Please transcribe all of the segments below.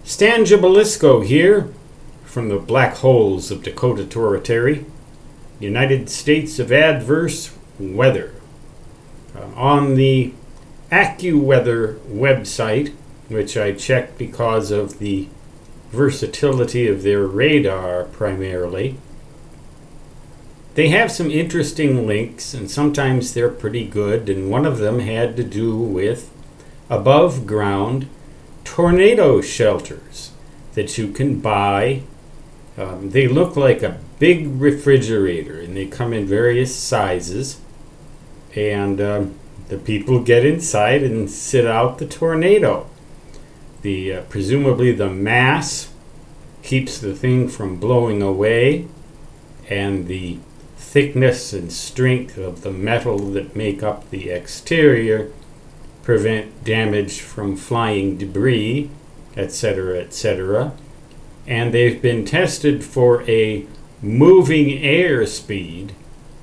Stan Gibilisco here from the black holes of Dakota Territory, United States of Adverse Weather. On the AccuWeather website, which I checked because of the versatility of their radar primarily, they have some interesting links, and sometimes they're pretty good, and one of them had to do with above ground tornado shelters that you can buy. They look like a big refrigerator, and they come in various sizes, and the people get inside and sit out the tornado. Presumably the mass keeps the thing from blowing away, and the thickness and strength of the metal that make up the exterior prevent damage from flying debris, etc., etc. And they've been tested for a moving air speed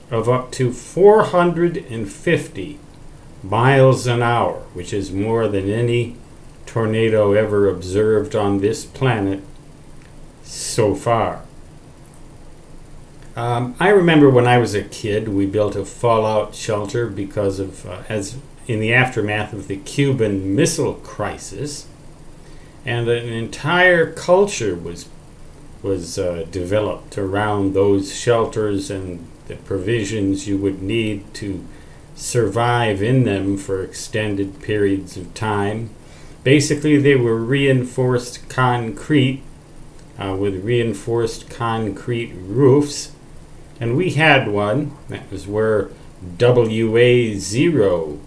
of up to 450 miles an hour, which is more than any tornado ever observed on this planet so far. I remember when I was a kid, we built a fallout shelter because of, as in the aftermath of the Cuban Missile Crisis, and an entire culture was developed around those shelters and the provisions you would need to survive in them for extended periods of time. Basically, they were reinforced concrete with reinforced concrete roofs, and we had one. That was where WA0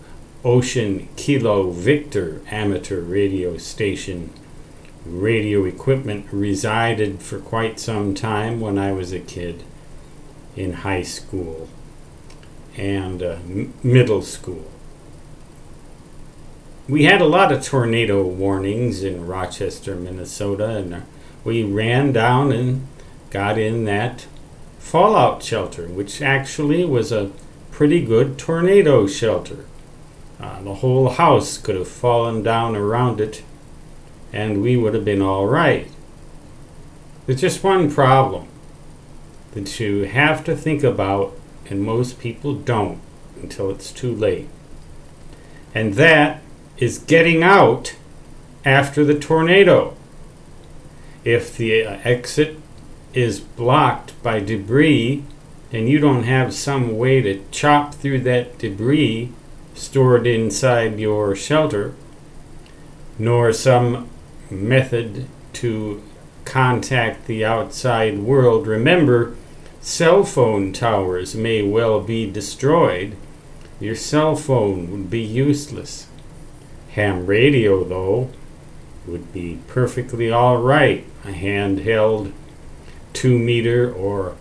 Ocean Kilo Victor amateur radio station radio equipment resided for quite some time when I was a kid in high school and middle school. We had a lot of tornado warnings in Rochester, Minnesota, and we ran down and got in that fallout shelter, which actually was a pretty good tornado shelter. The whole house could have fallen down around it, and we would have been all right. There's just one problem that you have to think about, and most people don't until it's too late. And that is getting out after the tornado. If the exit is blocked by debris, and you don't have some way to chop through that debris stored inside your shelter, nor some method to contact the outside world. Remember, cell phone towers may well be destroyed. Your cell phone would be useless. Ham radio, though, would be perfectly all right. A handheld 2-meter or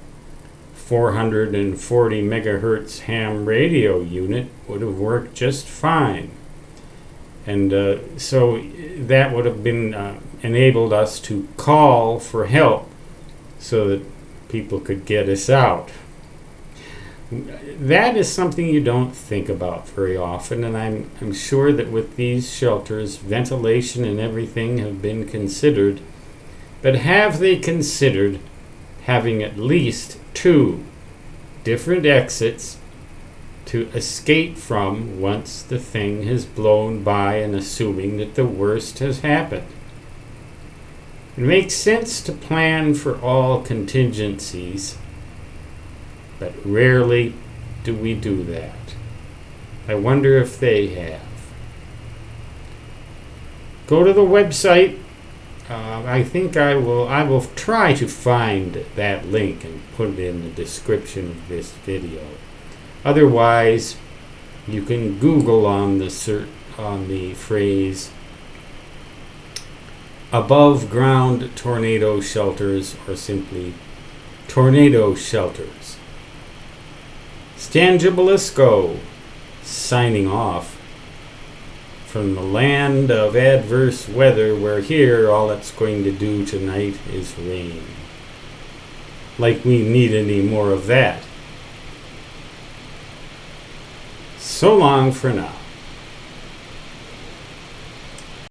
440 megahertz ham radio unit would have worked just fine. And so that would have been enabled us to call for help so that people could get us out. That is something you don't think about very often, and I'm sure that with these shelters, ventilation and everything have been considered. But have they considered having at least 2 different exits to escape from once the thing has blown by, and assuming that the worst has happened? It makes sense to plan for all contingencies, but rarely do we do that. I wonder if they have. Go to the website. I think I will try to find that link and put it in the description of this video. Otherwise, you can Google on the phrase above ground tornado shelters, or simply tornado shelters. Stan Gibilisco signing off from the land of adverse weather, where here all it's going to do tonight is rain. Like we need any more of that. So long for now.